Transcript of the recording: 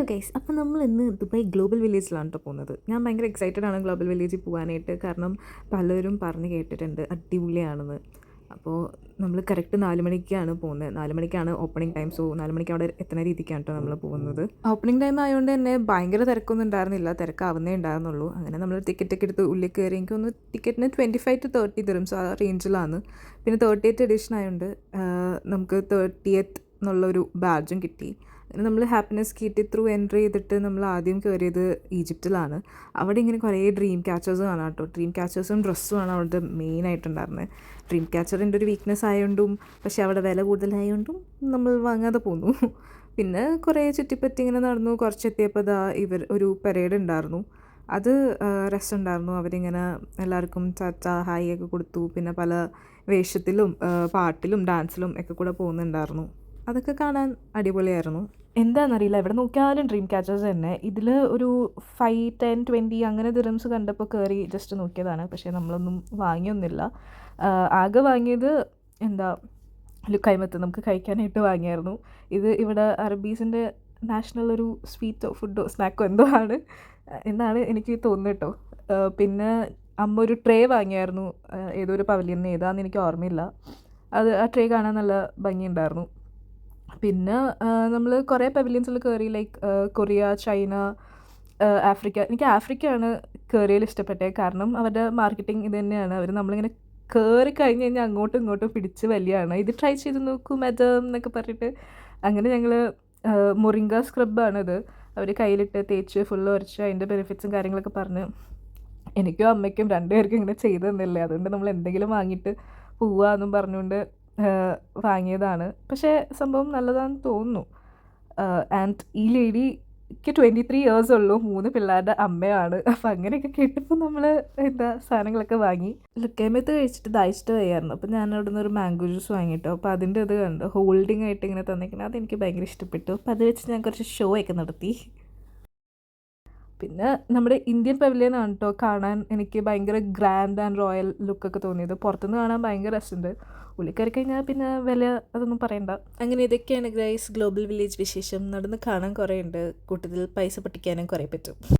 Hello guys, അപ്പോൾ നമ്മൾ ഇന്ന് ദുബായ് ഗ്ലോബൽ വില്ലേജിലാണ് കേട്ടോ പോകുന്നത്. ഞാൻ ഭയങ്കര എക്സൈറ്റഡ് ആണ് ഗ്ലോബൽ വില്ലേജിൽ പോകാനായിട്ട്. കാരണം പലരും പറഞ്ഞ് കേട്ടിട്ടുണ്ട് അടിപൊളിയാണെന്ന്. അപ്പോൾ നമ്മൾ കറക്റ്റ് 4 മണിക്കാണ് പോകുന്നത്. 4 മണിക്കാണ് ഓപ്പണിംഗ് ടൈം. സോ 4 മണിക്ക് അവിടെ എത്തുന്ന രീതിക്കാണ് കേട്ടോ നമ്മൾ പോകുന്നത്. ഓപ്പണിംഗ് ടൈം ആയതുകൊണ്ട് തന്നെ ഭയങ്കര തിരക്കൊന്നും ഉണ്ടായിരുന്നില്ല, തിരക്കാവുന്നേ ഉണ്ടായിരുന്നുള്ളൂ. അങ്ങനെ നമ്മൾ ടിക്കറ്റൊക്കെ എടുത്ത് ഉള്ളിൽ കയറി. എനിക്കൊന്ന് ടിക്കറ്റിന് 25 to 30 ദിർഹംസ് ആ റേഞ്ചിലാണ്. പിന്നെ 30th എഡിഷൻ ആയതുകൊണ്ട് നമുക്ക് 30th എന്നുള്ളൊരു ബാഡ്ജും കിട്ടി. അങ്ങനെ നമ്മൾ ഹാപ്പിനെസ് കീറ്റ് ത്രൂ എൻട്രി ചെയ്തിട്ട് നമ്മൾ ആദ്യം കയറിയത് ഈജിപ്തിലാണ്. അവിടെ ഇങ്ങനെ കുറേ ഡ്രീം ക്യാച്ചേഴ്സ് കാണാം കേട്ടോ. ഡ്രീം ക്യാച്ചേഴ്സും ഡ്രസ്സുമാണ് അവിടുത്തെ മെയിനായിട്ടുണ്ടായിരുന്നത്. ഡ്രീം ക്യാച്ചറിൻ്റെ ഒരു വീക്ക്നെസ് ആയതുകൊണ്ടും പക്ഷേ അവിടെ വില കൂടുതലായതുകൊണ്ടും നമ്മൾ വാങ്ങാതെ പോന്നു. പിന്നെ കുറേ ചുറ്റിപ്പറ്റി ഇങ്ങനെ നടന്നു. കുറച്ചെത്തിയപ്പോൾ ഒരു പരേഡ് ഉണ്ടായിരുന്നു. അത് രസമുണ്ടായിരുന്നു. അവരിങ്ങനെ എല്ലാവർക്കും ചാച്ച ഹായ് ഒക്കെ കൊടുത്തു. പിന്നെ പല വേഷത്തിലും പാട്ടിലും ഡാൻസിലും ഒക്കെ കൂടെ പോകുന്നുണ്ടായിരുന്നു. അതൊക്കെ കാണാൻ അടിപൊളിയായിരുന്നു. എന്താണെന്നറിയില്ല, എവിടെ നോക്കിയാലും ഡ്രീം ക്യാച്ചേഴ്സ് തന്നെ. ഇതിൽ ഒരു 5, 10, 20 അങ്ങനെ ദിർഹംസ് കണ്ടപ്പോൾ കയറി ജസ്റ്റ് നോക്കിയതാണ്. പക്ഷേ നമ്മളൊന്നും വാങ്ങിയൊന്നുമില്ല. ആകെ വാങ്ങിയത് ലുക്കൈമത്ത് നമുക്ക് കഴിക്കാനായിട്ട് വാങ്ങിയായിരുന്നു. ഇത് ഇവിടെ അറബീസിൻ്റെ നാഷണൽ ഒരു സ്വീറ്റോ ഫുഡോ സ്നാക്കോ എന്തോ ആണ് എന്നാണ് എനിക്ക് തോന്നുന്നത് കേട്ടോ. പിന്നെ അമ്മ ഒരു ട്രേ വാങ്ങിയായിരുന്നു, ഏതോ ഒരു പവലിയൻ, ഏതാണെന്ന് എനിക്ക് ഓർമ്മയില്ല. ആ ട്രേ കാണാൻ നല്ല ഭംഗിയുണ്ടായിരുന്നു. പിന്നെ നമ്മൾ കുറേ പവലിയൻസിൽ കയറി, ലൈക്ക് കൊറിയ, ചൈന, ആഫ്രിക്ക. എനിക്ക് ആഫ്രിക്കയാണ് കയറിയതിൽ ഇഷ്ടപ്പെട്ടത്. കാരണം അവരുടെ മാർക്കറ്റിംഗ് ഇത് തന്നെയാണ്. അവർ നമ്മളിങ്ങനെ കയറി കഴിഞ്ഞ് കഴിഞ്ഞാൽ അങ്ങോട്ടും ഇങ്ങോട്ടും പിടിച്ച് വലിയാണ്. ഇത് ട്രൈ ചെയ്ത് നോക്കൂ മാഡം എന്നൊക്കെ പറഞ്ഞിട്ട്. അങ്ങനെ ഞങ്ങൾ മൊറിങ്ക സ്ക്രബാണിത്. അവർ കയ്യിലിട്ട് തേച്ച് ഫുള്ള് ഉരച്ച് അതിൻ്റെ ബെനിഫിറ്റ്സും കാര്യങ്ങളൊക്കെ പറഞ്ഞ് എനിക്കും അമ്മയ്ക്കും 2 പേർക്കും ഇങ്ങനെ ചെയ്തു തന്നില്ലേ. അതുകൊണ്ട് നമ്മൾ എന്തെങ്കിലും വാങ്ങിയിട്ട് പോവാന്നും പറഞ്ഞുകൊണ്ട് വാങ്ങിയതാണ്. പക്ഷേ സംഭവം നല്ലതാണെന്ന് തോന്നുന്നു. ആൻഡ് ഈ ലേഡിക്ക് 23 years ഉള്ളൂ, 3 പിള്ളേരുടെ അമ്മയാണ്. അപ്പം അങ്ങനെയൊക്കെ കേട്ടപ്പോൾ നമ്മൾ സാധനങ്ങളൊക്കെ വാങ്ങി. ലുക്കൈമത്ത് കഴിച്ചിട്ട് ദാഹിച്ചിട്ട് വയ്യായിരുന്നു. അപ്പം ഞാൻ അവിടെ നിന്ന് ഒരു മാംഗോ ജ്യൂസ് വാങ്ങിയിട്ടോ. അപ്പോൾ അതിൻ്റെ ഇത് കണ്ടു, ഹോൾഡിംഗ് ആയിട്ട് ഇങ്ങനെ തന്നിരിക്കുന്നത്. അതെനിക്ക് ഭയങ്കര ഇഷ്ടപ്പെട്ടു. അപ്പോൾ അത് വെച്ച് ഞാൻ കുറച്ച് ഷോ ഒക്കെ നടത്തി. പിന്നെ നമ്മുടെ ഇന്ത്യൻ പവലിയനാണ് കേട്ടോ കാണാൻ എനിക്ക് ഭയങ്കര ഗ്രാൻഡ് ആൻഡ് റോയൽ ലുക്കൊക്കെ തോന്നിയത്. പുറത്തുനിന്ന് കാണാൻ ഭയങ്കര രസമുണ്ട്. ഉള്ളിൽ കയറി കഴിഞ്ഞാൽ പിന്നെ വില അതൊന്നും പറയണ്ട. അങ്ങനെ ഇതൊക്കെയാണ് ഗൈസ് ഗ്ലോബൽ വില്ലേജ് വിശേഷം. നടന്ന് കാണാൻ കുറേ ഉണ്ട്, കൂട്ടത്തിൽ പൈസ പൊട്ടിക്കാനും കുറേ പറ്റും.